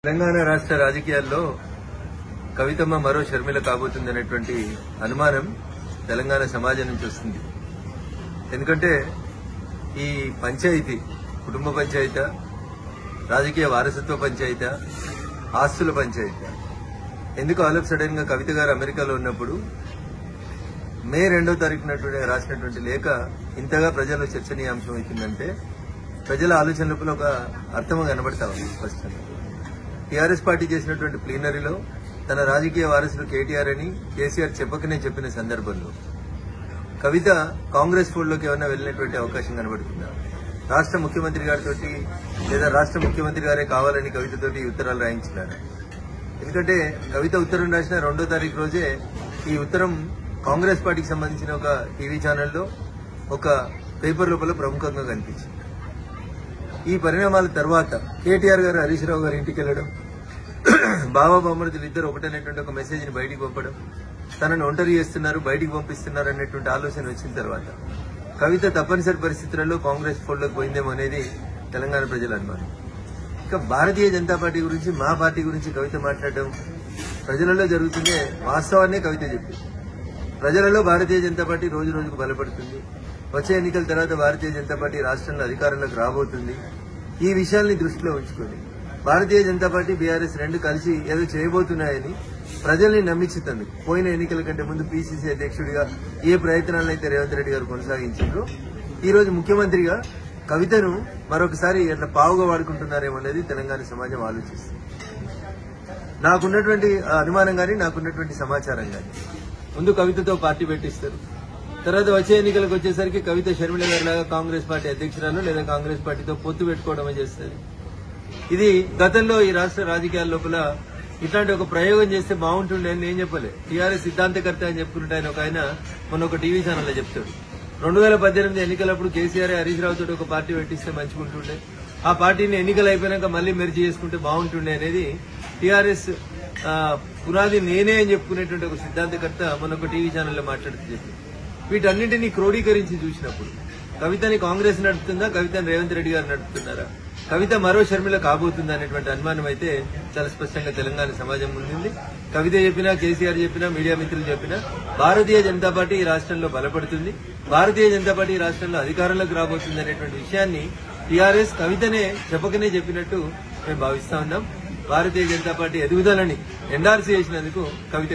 తెలంగాణ రాష్ట్ర రాజకీయాల్లో కవితమ్మ మరో షర్మిల కాబోతుందనేటువంటి అనుమానం తెలంగాణ సమాజం నుంచి వస్తుంది. ఎందుకంటే ఈ పంచాయతీ కుటుంబ పంచాయతీ, రాజకీయ వారసత్వ పంచాయతీ, ఆస్తుల పంచాయతీ ఎందుకు ఆల్ ఆఫ్ సడన్ గా కవిత గారు అమెరికాలో ఉన్నప్పుడు మే 2వ తారీఖున రాసినటువంటి లేఖ ఇంతగా ప్రజల్లో చర్చనీయాంశం అవుతుందంటే ప్రజల ఆలోచన లోపల ఒక అర్థం కనబడతా ఉంది స్పష్టంగా. టీఆర్ఎస్ పార్టీ చేసినటువంటి ప్లీనరీలో తన రాజకీయ వారసుడు కేటీఆర్ అని కేసీఆర్ చెప్పకనే చెప్పిన సందర్భంలో కవిత కాంగ్రెస్ ఫోల్డ్లోకి ఏమన్నా వెళ్లినటువంటి అవకాశం కనబడుతుందా? రాష్ట్ర ముఖ్యమంత్రి గారితో లేదా రాష్ట్ర ముఖ్యమంత్రి గారే కావాలని కవితతోటి ఉత్తరాలు రాయించినారు. ఎందుకంటే కవిత ఉత్తరం రాసిన 2వ తారీఖు రోజే ఈ ఉత్తరం కాంగ్రెస్ పార్టీకి సంబంధించిన ఒక టీవీ ఛానల్లో ఒక పేపర్ లోపల ప్రముఖంగా కనిపించింది. ఈ పరిణామాల తర్వాత కేటీఆర్ గారు హరీష్ రావు గారి ఇంటికి వెళ్లడం, బాబా బొమ్మరుదులు ఇద్దరు ఒకటనేటువంటి ఒక మెసేజ్ ని బయటికి పంపడం, తనను ఒంటరి చేస్తున్నారు, బయటికి పంపిస్తున్నారు అనేటువంటి ఆలోచన వచ్చిన తర్వాత కవిత తప్పనిసరి పరిస్థితులలో కాంగ్రెస్ ఫోల్డ్లోకి పోయిందేమో అనేది తెలంగాణ ప్రజల అనుమానం. ఇక భారతీయ జనతా పార్టీ గురించి, మా పార్టీ గురించి కవిత మాట్లాడడం ప్రజలలో జరుగుతుందే వాస్తవాన్నే కవిత చెప్పింది. ప్రజలలో భారతీయ జనతా పార్టీ రోజు రోజుకు బలపడుతుంది. వచ్చే ఎన్నికల తర్వాత భారతీయ జనతా పార్టీ రాష్ట్రంలో అధికారంలోకి రాబోతుంది. ఈ విషయాల్ని దృష్టిలో ఉంచుకొని భారతీయ జనతా పార్టీ, బీఆర్ఎస్ రెండు కలిసి ఏదో చేయబోతున్నాయని ప్రజల్ని నమ్మించుతుంది. పోయిన ఎన్నికల కంటే ముందు పీసీసీ అధ్యక్షుడిగా ఏ ప్రయత్నాలనైతే రేవంత్ రెడ్డి గారు కొనసాగించారో ఈ రోజు ముఖ్యమంత్రిగా కవితను మరొకసారి ఎట్లా పావుగా వాడుకుంటున్నారేమో అనేది తెలంగాణ సమాజం ఆలోచిస్తుంది. నాకున్నటువంటి అనుమానం గానీ, నాకున్నటువంటి సమాచారం గానీ, ముందు కవితతో పార్టీ పెట్టిస్తారు. తర్వాత వచ్చే ఎన్నికలకు వచ్చేసరికి కవిత షర్మిల గారి లాగా కాంగ్రెస్ పార్టీ అధ్యక్షురాలు లేదా కాంగ్రెస్ పార్టీతో పొత్తు పెట్టుకోవడమే చేస్తుంది. ఇది గతంలో ఈ రాష్ట్ర రాజకీయాల లోపల ఇట్లాంటి ఒక ప్రయోగం చేస్తే బాగుంటుండే అని నేను చెప్పలే. టీఆర్ఎస్ సిద్ధాంతకర్త అని చెప్పుకుంటే ఆయన ఒక మొన్న ఒక టీవీ ఛానల్లో చెప్తాడు. 2018 ఎన్నికలప్పుడు కేసీఆర్ హరీష్ రావు తోటి ఒక పార్టీ పెట్టిస్తే మంచిగుంటుండే, ఆ పార్టీని ఎన్నికలు అయిపోయినాక మళ్లీ మెర్జీ చేసుకుంటే బాగుంటుండే అనేది టీఆర్ఎస్ పునాది నేనే అని చెప్పుకునేటువంటి ఒక సిద్ధాంతకర్త మొన్న ఒక టీవీ ఛానల్లో మాట్లాడుతూ చెప్పింది. వీటన్నింటినీ క్రోడీకరించి చూసినప్పుడు కవితని కాంగ్రెస్ నడుపుతుందా, కవితని రేవంత్ రెడ్డి గారు నడుపుతున్నారా, కవిత మరో షర్మిల కాబోతుందా అనేటువంటి అనుమానం అయితే చాలా స్పష్టంగా తెలంగాణ సమాజం ముందుంది. కవిత చెప్పినా, కేసీఆర్ చెప్పినా, మీడియా మిత్రులు చెప్పినా భారతీయ జనతా పార్టీ ఈ రాష్ట్రంలో బలపడుతుంది, భారతీయ జనతా పార్టీ ఈ రాష్ట్రంలో అధికారంలోకి రాబోతుంది అనేటువంటి విషయాన్ని టీఆర్ఎస్ కవితనే చెప్పకనే చెప్పినట్టు మేము భావిస్తా ఉన్నాం. భారతీయ జనతా పార్టీ ఎదుగుదలని ఎండార్సీ చేసినందుకు కవిత